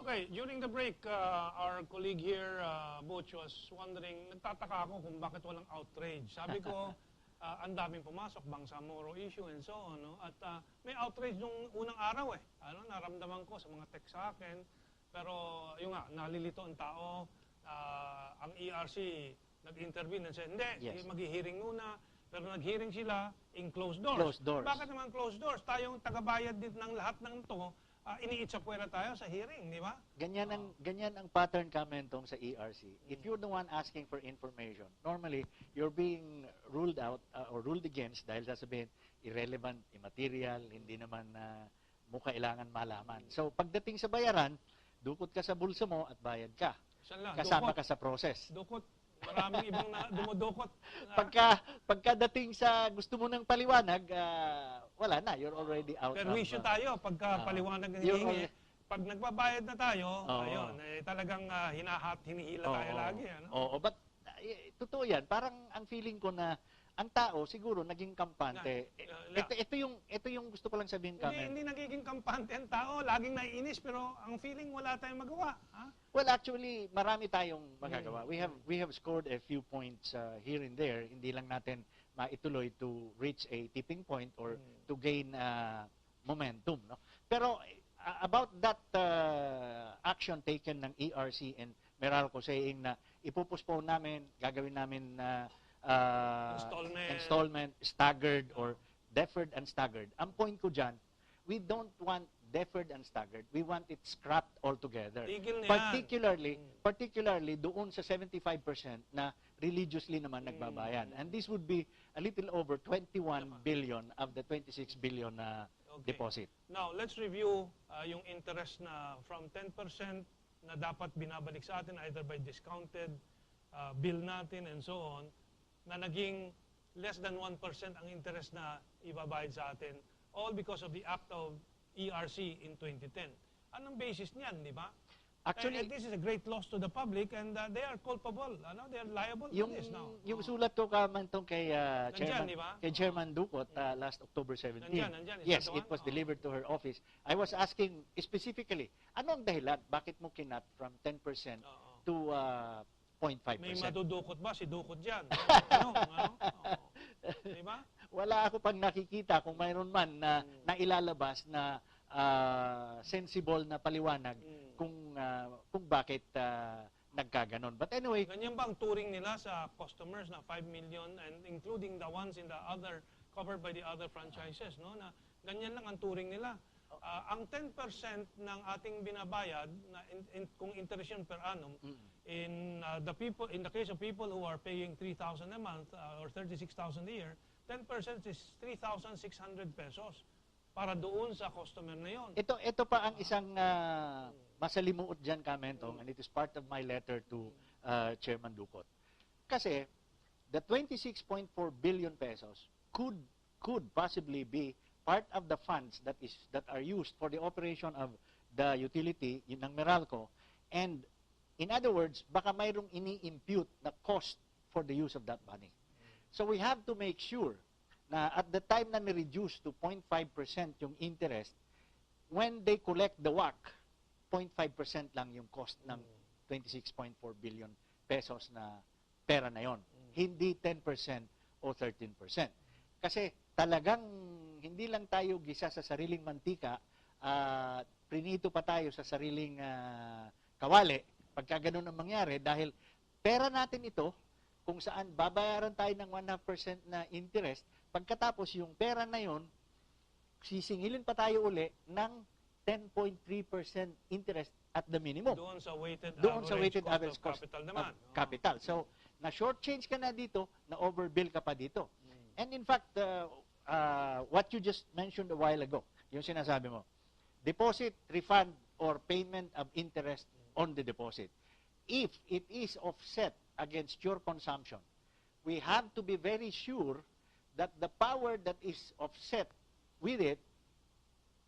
Okay, during the break, our colleague here, Butch, was wondering, nagtataka ako kung bakit walang outrage. Sabi ko, ang daming pumasok, Bangsamoro issue and so on. No? At may outrage nung unang araw eh. Naramdaman ko sa mga text sa akin. Pero yung nga, nalilito ang tao. Ang ERC nag-intervene and said, hindi, mag-hearing muna. Pero nag-hearing sila in closed doors. Closed doors. Bakit naman closed doors? Tayong tagabayad din ng lahat ng ito. Iniitsapwera tayo sa hearing, di ba? Ganyan ang pattern kamentong sa ERC. If you're the one asking for information, normally, you're being ruled out or ruled against dahil sasabihin, irrelevant, immaterial, hindi naman mo kailangan malaman. So, pagdating sa bayaran, dukot ka sa bulsa mo at bayad ka. Kasama ka sa process. Dukot. Maraming ibang dumudukot. Pagkadating sa gusto mo ng paliwanag, wala na, you're already out. Pero issue tayo, pagka paliwanag ng hihingi, pag nagbabayad na tayo, ayun, talagang hinihila tayo lagi. Ano? Oo, but totoo yan, parang ang feeling ko na ang tao siguro naging kampante. Ito yung gusto ko lang sabihin kami. Hindi nagiging kampante ang tao, laging naiinis, pero ang feeling wala tayong magawa. Ha? Well, actually, marami tayong magagawa. We have scored a few points here and there. Hindi lang natin maituloy to reach a tipping point or to gain momentum. No? Pero about that action taken ng ERC and Meralco saying na ipopostpone namin, gagawin namin installment, staggered or deferred and staggered. Ang point ko dyan, we don't want deferred and staggered. We want it scrapped altogether. Particularly doon sa 75% na religiously naman nagbabayan. And this would be a little over 21 billion of the 26 billion na deposit. Now, let's review yung interest na from 10% na dapat binabalik sa atin either by discounted bill natin and so on, na naging less than 1% ang interest na ibabayad sa atin, all because of the act of ERC in 2010. Anong basis niyan, di ba? Actually, this is a great loss to the public and they are culpable. They are liable for this now. Yung sulat ko kamantong kay Chairman Ducot last October 17. Nandyan, yes, it was delivered to her office. I was asking specifically, ano ang dahilan? Bakit mo kinat from 10% to 0.5%? May madudukot ba? Si Dukot dyan. Diba? Wala ako pang nakikita kung mayroon man na nailalabas na sensible na paliwanag kung bakit nagkaganon. But anyway, ganyan ba ang touring nila sa customers na 5 million and including the ones in the other covered by the other franchises, no? Na ganyan lang ang touring nila. Ang 10% ng ating binabayad na kung interest yun per annum in the case of people who are paying 3,000 a month or 36,000 a year, 10% is 3,600 pesos para doon sa customer na yon. Ito pa ang isang masalimuot dyan, Kamentong, and it is part of my letter to Chairman Ducot. Kasi the 26.4 billion pesos could possibly be part of the funds that are used for the operation of the utility ng Meralco, and in other words, baka mayroong ini-impute na cost for the use of that money. So we have to make sure na at the time na ni-reduce to 0.5% yung interest, when they collect the WACC, 0.5% lang yung cost ng 26.4 billion pesos na pera na yon. Hindi 10% o 13%. Kasi talagang hindi lang tayo gisa sa sariling mantika, prinito pa tayo sa sariling kawali pagka ganun ang mangyari dahil pera natin ito kung saan babayaran tayo ng 1.5% na interest, pagkatapos yung pera na yon sisingilin pa tayo uli ng 10.3% interest at the minimum. Doon sa weighted average cost capital naman. Capital. So, na short change ka na dito, na overbill ka pa dito. And in fact, what you just mentioned a while ago, yung sinasabi mo, deposit, refund, or payment of interest on the deposit. If it is offset against your consumption, we have to be very sure that the power that is offset with it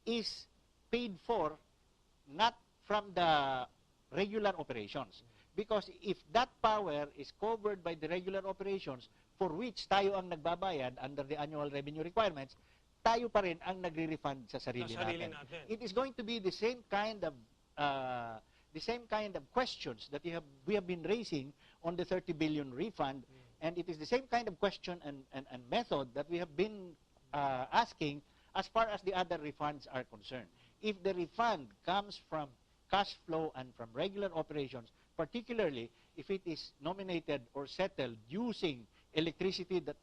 is paid for not from the regular operations. Because if that power is covered by the regular operations for which tayo ang nagbabayad under the annual revenue requirements, tayo pa rin ang nagre-refund sa sarili natin. It is going to be the same kind of the same kind of questions that we have been raising on the 30 billion refund, and it is the same kind of question and method that we have been asking as far as the other refunds are concerned. If the refund comes from cash flow and from regular operations, particularly if it is nominated or settled using electricity that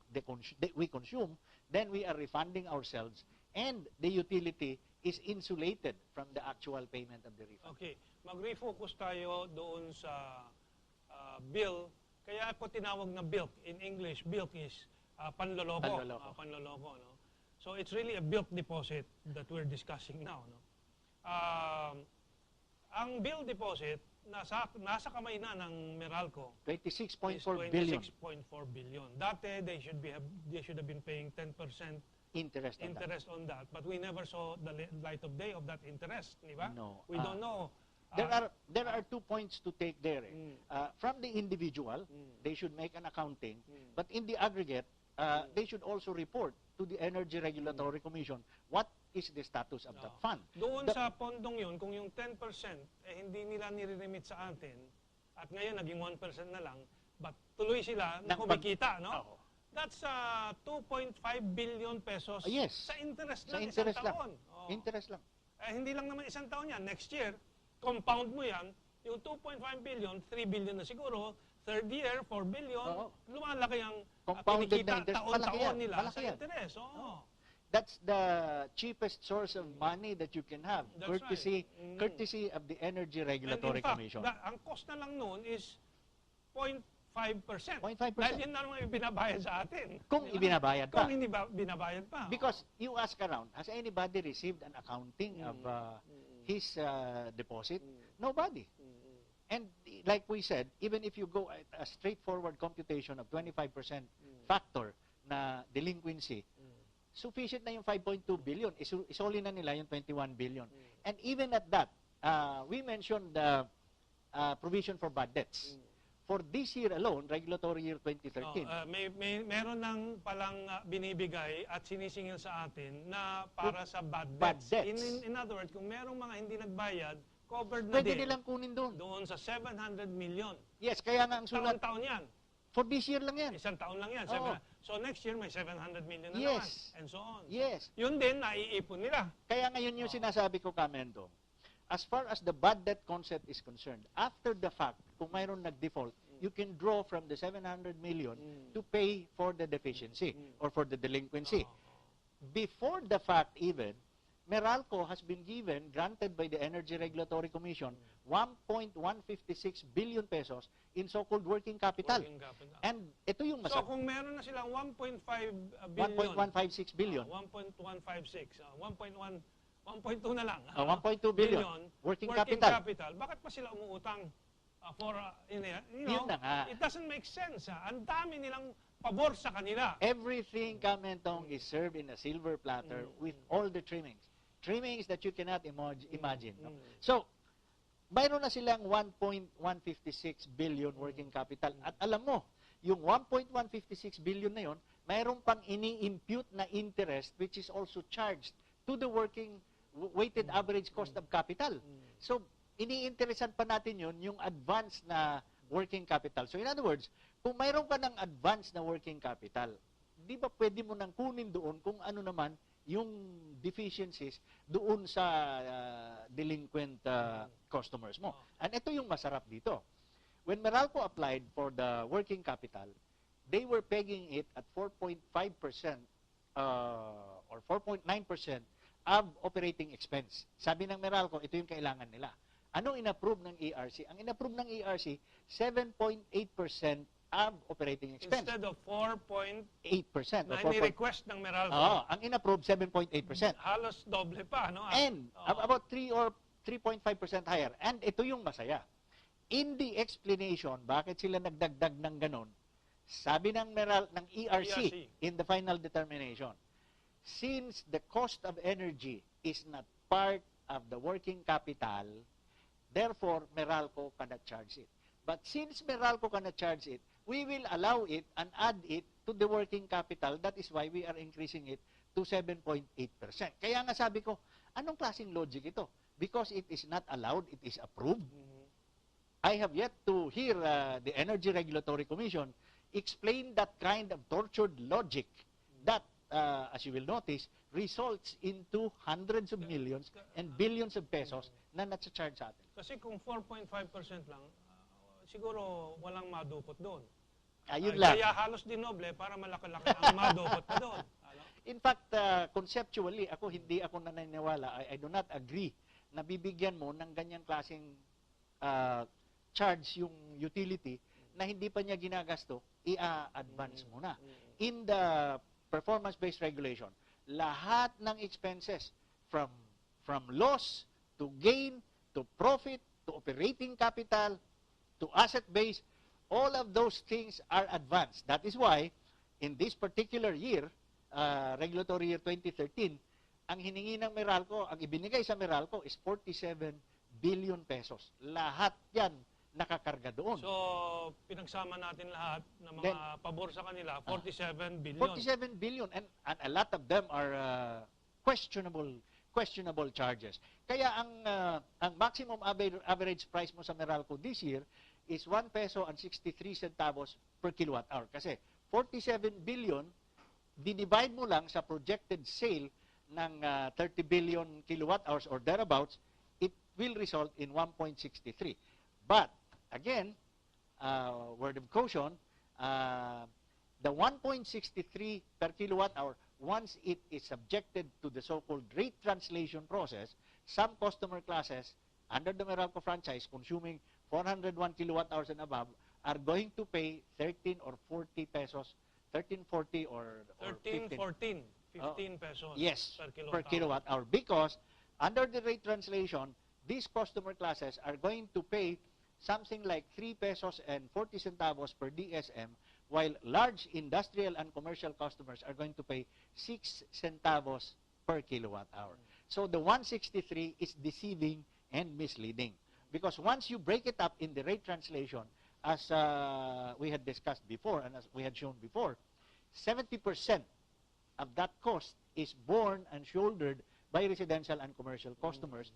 we consume, then we are refunding ourselves, and the utility is insulated from the actual payment of the refund. Okay, mag-refocus tayo doon sa bill. Kaya po tinawag na bilk. In English, bilk is panloloko. Panloloko, no? So it's really a bilk deposit that we're discussing now, no? Ang bill deposit, nasa kamay na ng Meralco. 26.4 billion. 26.4 billion. Dati, they should have been paying 10% interest on that. But we never saw the light of day of that interest, di ba? No. We don't know. There are 2 points to take there. From the individual, they should make an accounting, but in the aggregate, they should also report to the Energy Regulatory Commission what is the status of that fund. Doon sa pondong yun, kung yung 10% hindi nila nire-remit sa atin, at ngayon naging 1% na lang, but tuloy sila na kumikita, no? That's 2.5 billion pesos sa interest lang, isang taon. Interest lang. Hindi lang naman isang taon yan. Next year, compound mo yan, yung 2.5 billion, 3 billion na siguro, third year, 4 billion, lumalaki ang kinikita taon-taon nila sa interest. That's the cheapest source of money that you can have, courtesy of the Energy Regulatory Commission. Ang cost na lang noon is 0.5%. 0.5%. Dahil yun na naman ibinabayad sa atin. Kung ibinabayad pa. Kung hindi binabayad pa. Because you ask around, has anybody received an accounting of his deposit? Nobody. And like we said, even if you go at a straightforward computation of 25% factor na delinquency, sufficient na yung 5.2 billion. Isoli na nila yung 21 billion. And even at that, we mentioned the provision for bad debts. For this year alone, regulatory year 2013. Meron nang palang binibigay at sinisingil sa atin na para sa bad debts. In other words, kung merong mga hindi nagbayad, covered na pwede din. Nilang kunin doon. Doon sa 700 million. Yes, kaya nga ang sulat. Taon yan. For this year lang yan. Isang taon lang yan. So next year may 700 million na naman. And so on. Yes. Yun din, naiipon nila. Kaya ngayon yung sinasabi ko, Kamendo, as far as the bad debt concept is concerned, after the fact, kung mayroon nag-default, you can draw from the 700 million to pay for the deficiency or for the delinquency. Before the fact even, Meralco has been granted by the Energy Regulatory Commission 1.156 billion pesos in so-called working capital. And ito yung So kung meron na silang 1.5 billion. 1.156 billion. 1.156. 1.2 na lang. 1.2 billion working capital. Bakit pa sila umuutang for, Yun na nga. it doesn't make sense. Ang dami nilang pabor sa kanila. Everything, Kamentong, is served in a silver platter with all the trimmings. Trimmings that you cannot imagine. No? So, mayroon na silang 1.156 billion working capital. At alam mo, yung 1.156 billion na yon, mayroon pang ini-impute na interest which is also charged to the weighted average cost of capital. So, iniinteresan pa natin yun, yung advance na working capital. So, in other words, kung mayroon ka ng advance na working capital, di ba pwede mo nang kunin doon kung ano naman yung deficiencies doon sa delinquent customers mo. And ito yung masarap dito. When Meralco applied for the working capital, they were pegging it at 4.5% or 4.9% of operating expense. Sabi ng Meralco, ito yung kailangan nila. Anong inapprove ng ERC? Ang inapprove ng ERC, 7.8% of operating expense. Instead of 4.8% na ni-request ng Meralco. Ang inapprove, 7.8%. Halos doble pa, no? And about 3 or 3.5% higher. And ito yung masaya. In the explanation, bakit sila nagdagdag ng ganon, sabi ng ERC in the final determination, since the cost of energy is not part of the working capital, therefore, Meralco cannot charge it. But since Meralco cannot charge it, we will allow it and add it to the working capital. That is why we are increasing it to 7.8%. Kaya nga sabi ko, anong klaseng logic ito? Because it is not allowed, it is approved. I have yet to hear the Energy Regulatory Commission explain that kind of tortured logic that, as you will notice, results into hundreds of millions and billions of pesos na nasa-charge sa atin. Kasi kung 4.5% lang, siguro walang madukot doon. Ayun lang. Kaya halos dinoble para malaki-laki ang madukot pa doon. Ano? In fact, conceptually, hindi ako naniniwala, I do not agree na bibigyan mo ng ganyang klaseng charge yung utility na hindi pa niya ginagasto, i-advance mo na. In the performance-based regulation, lahat ng expenses from loss to gain to profit to operating capital to asset base, all of those things are advanced. That is why in this particular year, regulatory year 2013, ang hiningi ng Meralco, ang ibinigay sa Meralco is 47 billion pesos. Lahat yan nakakarga doon. So, pinagsama natin lahat ng mga pabor sa kanila, 47 billion. 47 billion and a lot of them are questionable charges. Kaya ang maximum average price mo sa Meralco this year is 1 peso and 63 centavos per kilowatt hour. Kasi 47 billion, dinivide mo lang sa projected sale ng 30 billion kilowatt hours or thereabouts, it will result in 1.63. But, again, word of caution, the 1.63 per kilowatt hour, once it is subjected to the so-called rate translation process, some customer classes under the Meralco franchise consuming 401 kilowatt hours and above are going to pay 13 or 40 pesos, 13.40 or 13, 14, 15 pesos yes, per kilowatt hour. Because under the rate translation, these customer classes are going to pay something like 3 pesos and 40 centavos per DSM, while large industrial and commercial customers are going to pay 6 centavos per kilowatt hour. So the 163 is deceiving and misleading. Because once you break it up in the rate translation, as we had discussed before and as we had shown before, 70% of that cost is borne and shouldered by residential and commercial customers.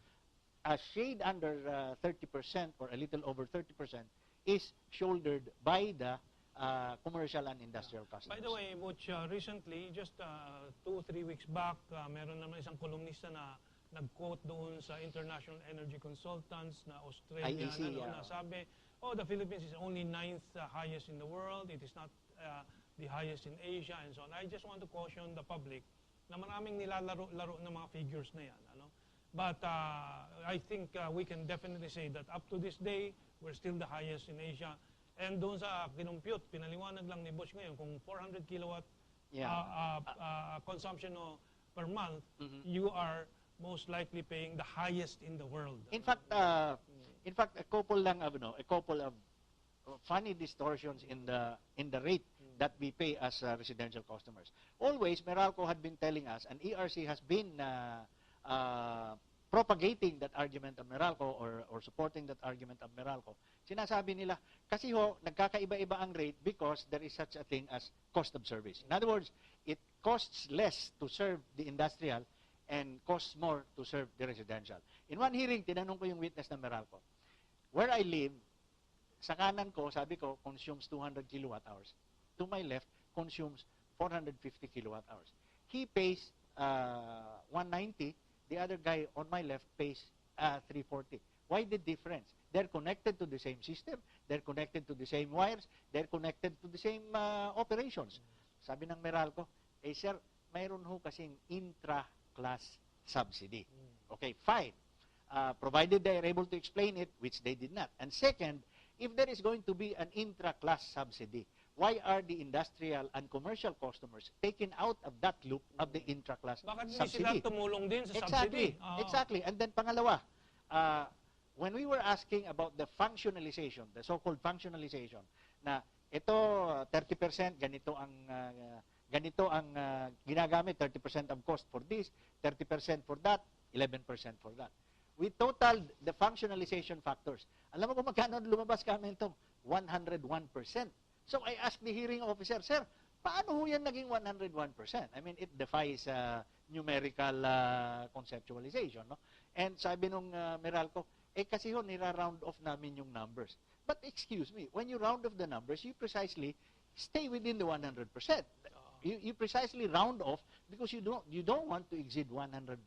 A shade under 30% or a little over 30% is shouldered by the commercial and industrial customers. By the way, Butch, recently, just 2-3 weeks back, meron naman isang kolumnista na nag-quote doon sa International Energy Consultants na Australian, IEC, na sabi, the Philippines is only 9th highest in the world, it is not the highest in Asia, and so on. I just want to caution the public na maraming nilalaro-laro ng mga figures na yan. Ano? But I think we can definitely say that up to this day, we're still the highest in Asia. And doon sa kinumpute, pinaliwanag lang ni Butch ngayon, kung 400 kilowatt consumption per month, you are most likely paying the highest in the world. In fact, a couple of funny distortions in the rate that we pay as residential customers. Always, Meralco had been telling us, and ERC has been propagating that argument of Meralco or supporting that argument of Meralco. Sinasabi nila, kasi nagkakaiba-iba ang rate because there is such a thing as cost of service. In other words, it costs less to serve the industrial and costs more to serve the residential. In one hearing, tinanong ko yung witness ng Meralco. Where I live, sa kanan ko, sabi ko, consumes 200 kilowatt hours. To my left, consumes 450 kilowatt hours. He pays 190. The other guy on my left pays 340. Why the difference? They're connected to the same system. They're connected to the same wires. They're connected to the same operations. Sabi ng Meralco, sir, mayroon ho kasing intra-class subsidy. Okay, fine. Provided they are able to explain it, which they did not. And second, if there is going to be an intra-class subsidy, why are the industrial and commercial customers taken out of that loop of the intra-class Bakit subsidy? Bakit hindi sila tumulong din sa subsidy? Exactly. And then pangalawa, when we were asking about the functionalization, the so-called functionalization, na ito 30% ganito ang ginagamit, 30% of cost for this, 30% for that, 11% for that. We totaled the functionalization factors. Alam mo kung magkano lumabas kami itong 101%. So I asked the hearing officer, sir, paano ho yan naging 101%? I mean, it defies numerical conceptualization. No? And sabi nung Meralco, Eh kasi ho, nira-round off namin yung numbers. But excuse me, when you round off the numbers, you precisely stay within the 100%. You precisely round off because you don't want to exceed 100%.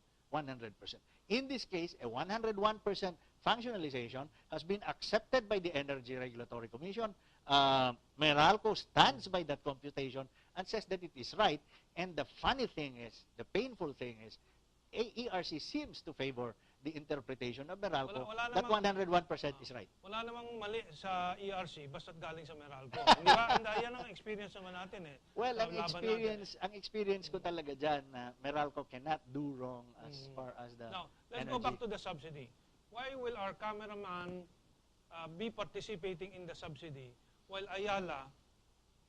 In this case, a 101% functionalization has been accepted by the Energy Regulatory Commission. Meralco stands by that computation and says that it is right. And the funny thing is, the painful thing is, ERC seems to favor the interpretation of Meralco that 101% is right. Wala namang mali sa ERC basta't galing sa Meralco. Hindi ba? Yan ang experience naman natin eh. Well, ang experience ko talaga dyan na Meralco cannot do wrong as far as the Now, let's energy. go back to the subsidy. Why will our cameraman be participating in the subsidy while Ayala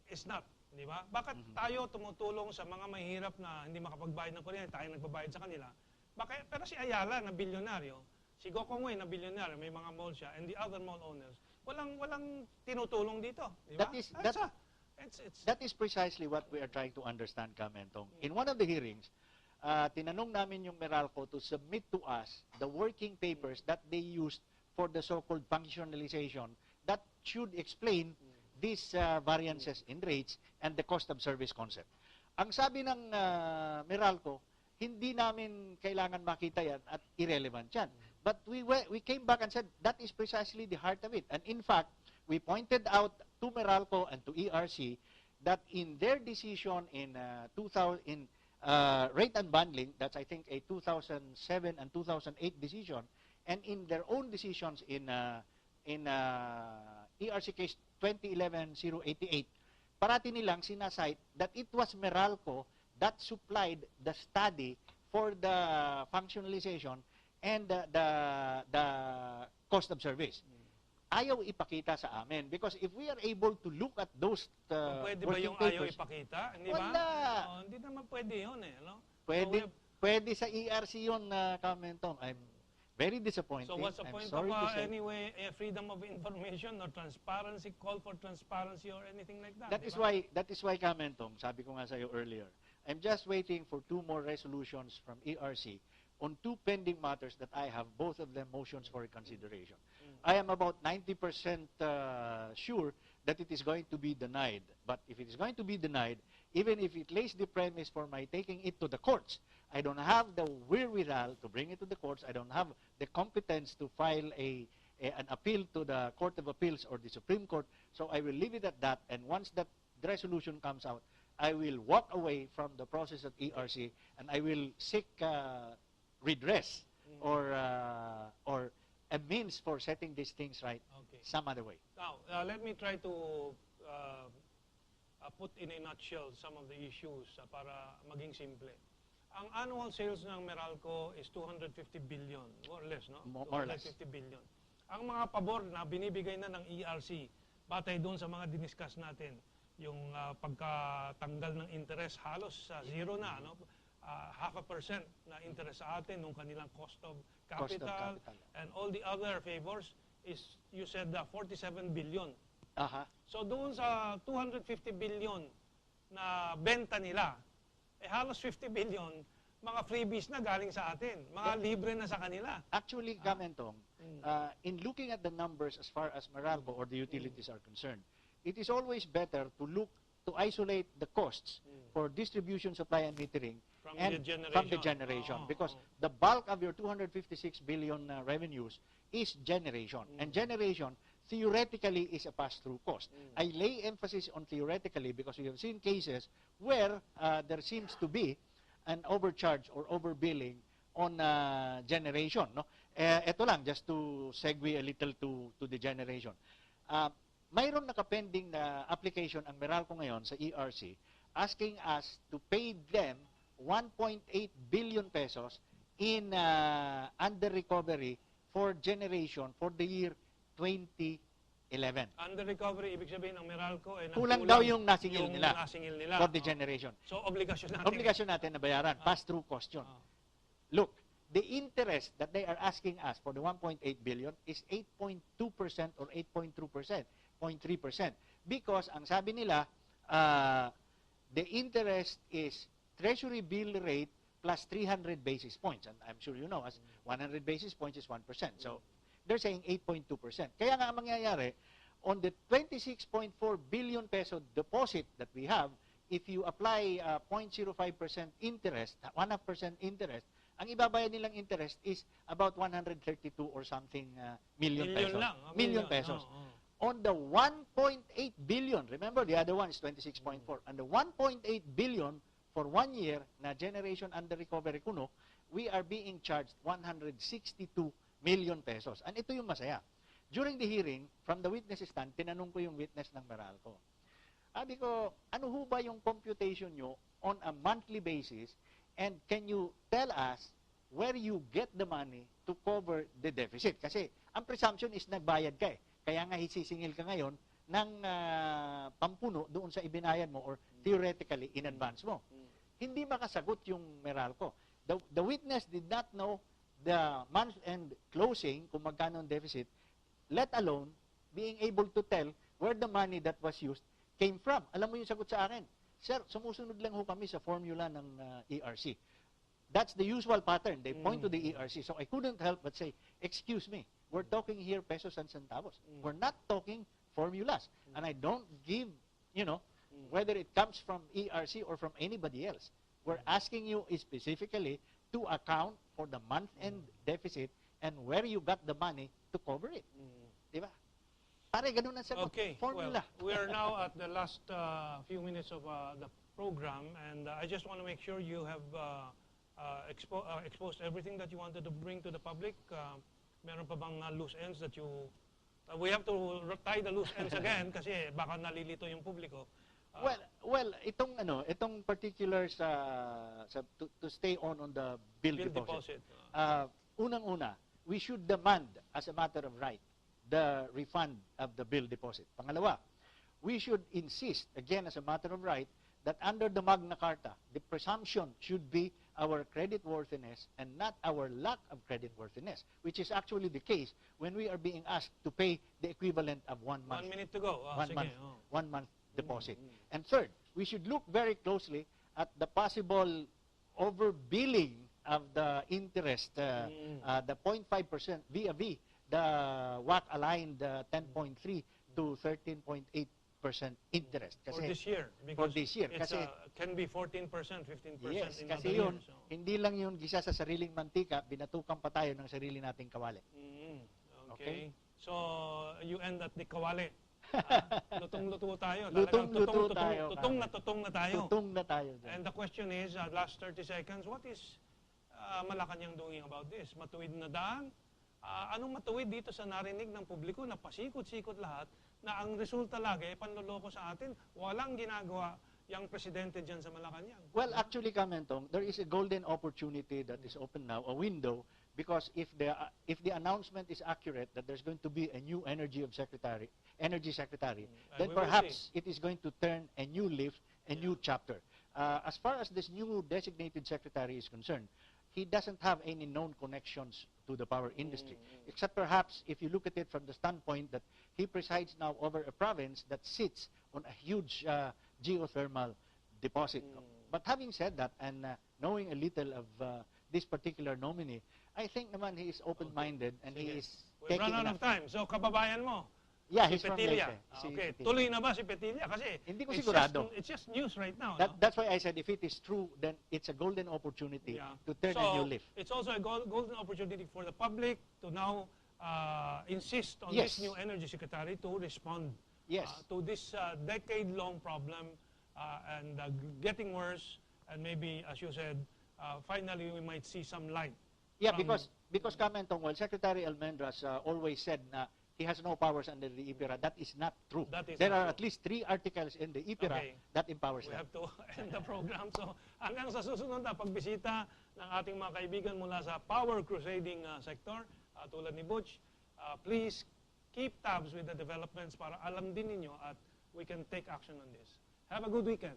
is not? Di ba? Bakit tayo tumutulong sa mga mahihirap na hindi makapagbayad ng kuryente, tayo nagbabayad sa kanila? Bakit? Pero si Ayala na bilyonaryo, si Gokongwei na bilyonaryo, may mga mall siya, and the other mall owners, walang tinutulong dito. Di ba? That is precisely what we are trying to understand, Kamentong. In one of the hearings, tinanong namin yung Meralco to submit to us the working papers that they used for the so-called functionalization that should explain these variances in rates and the cost of service concept. Ang sabi ng Meralco, hindi namin kailangan makita yan at irrelevant yan. But we came back and said that is precisely the heart of it. And in fact, we pointed out to Meralco and to ERC that in their decision in rate unbundling, that's I think a 2007 and 2008 decision, and in their own decisions in ERC case 2011-088, parati nilang sinasite that it was Meralco that supplied the study for the functionalization and the cost of service. Ayaw ipakita sa amin because if we are able to look at those pwede ba yung papers, ayaw ipakita? Hindi wala. ba? Hindi naman pwede yun eh. No? Pwede sa ERC yun na Kamentong. I'm very disappointed. So what's the point of anyway freedom of information or transparency, call for transparency or anything like that? That is why Kamentong, sabi ko nga sa iyo earlier, I'm just waiting for 2 more resolutions from ERC on 2 pending matters that I have, both of them motions for consideration. I am about 90% sure that it is going to be denied. But if it is going to be denied, even if it lays the premise for my taking it to the courts, I don't have the wherewithal to bring it to the courts. I don't have the competence to file an appeal to the Court of Appeals or the Supreme Court. So I will leave it at that. And once that resolution comes out, I will walk away from the process at ERC and I will seek redress or a means for setting these things right some other way. Now, let me try to put in a nutshell some of the issues para maging simple. Ang annual sales ng Meralco is 250 billion, more or less, no? More or less. 250 billion. Ang mga pabor na binibigay na ng ERC, batay doon sa mga diniscuss natin, yung pagkatanggal ng interest halos sa zero na, no? 0.5% na interest sa atin nung kanilang cost of capital and all the other favors is, you said, 47 billion. So doon sa 250 billion na benta nila, halos 50 billion, mga freebies na galing sa atin. Mga libre na sa kanila. Actually, Kamentong, in looking at the numbers as far as Meralco or the utilities are concerned, it is always better to isolate the costs for distribution, supply, and metering from the generation. Because the bulk of your 256 billion revenues is generation. And generation, theoretically, is a pass-through cost. I lay emphasis on theoretically because we have seen cases where there seems to be an overcharge or overbilling on generation. No? Ito lang, just to segue a little to the generation. Mayroon nakapending na application ang Meralco ngayon sa ERC asking us to pay them 1.8 billion pesos in under recovery for generation for the year 2011. Under recovery, ibig sabihin ng Meralco ay kulang daw yung nasingil nila for the generation. So obligasyon natin. Obligasyon natin na bayaran. Pass-through cost yun. Look, the interest that they are asking us for the 1.8 billion is 8.2% or 8.3%. Because ang sabi nila, the interest is treasury bill rate plus 300 basis points. And I'm sure you know, as 100 basis points is 1%. So they're saying 8.2%. Kaya nga ang mangyayari, on the 26.4 billion peso deposit that we have, if you apply 0.05% interest, 1.5% interest, ang ibabayad nilang interest is about 132 or something million pesos. Lang. Million pesos. On the 1.8 billion, remember the other one is 26.4, and the 1.8 billion for 1 year na generation under recovery kuno, we are being charged 162 million pesos. And ito yung masaya. During the hearing, from the witness stand, tinanong ko yung witness ng Meralco. Sabi ko, ano ho ba yung computation nyo on a monthly basis, and can you tell us where you get the money to cover the deficit? Kasi ang presumption is nagbayad ka eh. Kaya nga hisisingil ka ngayon ng pampuno doon sa ibinayad mo or theoretically in advance mo. Hindi makasagot yung Meralco. The witness did not know the month-end closing kung magkano ang deficit, let alone being able to tell where the money that was used came from. Alam mo yung sagot sa akin, sir, sumusunod lang ho kami sa formula ng ERC. That's the usual pattern. They point to the ERC. So I couldn't help but say, excuse me, we're talking here pesos and centavos. We're not talking formulas. And I don't give, whether it comes from ERC or from anybody else. We're asking you specifically to account for the month-end deficit and where you got the money to cover it. Diba? Pare, ganun ang sagot. Okay, Formula. well, we are now at the last few minutes of the program, and I just want to make sure you have exposed everything that you wanted to bring to the public. Meron pa bang loose ends that you... we have to tie the loose ends again kasi baka nalilito yung publiko. Well, itong particular to stay on the bill deposit. Unang-una, we should demand as a matter of right the refund of the bill deposit. Pangalawa, we should insist, again as a matter of right, that under the Magna Carta, the presumption should be our creditworthiness and not our lack of creditworthiness, which is actually the case when we are being asked to pay the equivalent of 1 month. 1 minute to go. One month deposit. And third, we should look very closely at the possible overbilling of the interest, the 0.5% vis-a-vis the WACC-aligned 10.3 to 13.8% interest. Kasi, for this year. For this year. It can be 14%, 15% yes, in kasi other yun, years. So. hindi lang yun gisa sa sariling mantika, binatukan pa tayo ng sarili nating kawali. Okay. So, you end at the kawali. Lutong-luto tayo. Lutong-luto tayo. Tutong na tayo. Tutong na tayo. And the question is, last 30 seconds, what is Malacanang doing about this? Matuwid na daan? Anong matuwid dito sa narinig ng publiko na pasikot-sikot lahat na ang resulta lagi ay panloloko sa atin? Walang ginagawa yung presidente dyan sa Malacanang. Well, actually, Kamentong, there is a golden opportunity that is open now, a window, because if the announcement is accurate that there's going to be a new energy secretary, then perhaps it is going to turn a new leaf, a new chapter. As far as this new designated secretary is concerned, he doesn't have any known connections to the power industry, except perhaps if you look at it from the standpoint that he presides now over a province that sits on a huge geothermal deposit. But having said that, and knowing a little of this particular nominee, I think naman he is open-minded and he is We've run out of time. So, kababayan mo, yeah, si he's from Petilla. Leyte. Okay, tuloy na ba si Petilla? Kasi hindi ko sigurado. It's just news right now. That's why I said if it is true, then it's a golden opportunity to turn a new leaf. It's also a golden opportunity for the public to now insist on this new energy secretary to respond to this decade-long problem and getting worse, and maybe, as you said, finally we might see some light. Yeah, because Kamentong, well, Secretary Almendras always said na he has no powers under the IPIRA. That is not true. There are at least 3 articles in the IPIRA that empowers them. We have to end the program. So, hanggang sa susunod na pagbisita ng ating mga kaibigan mula sa power crusading sector, tulad ni Butch, please keep tabs with the developments para alam din ninyo at we can take action on this. Have a good weekend.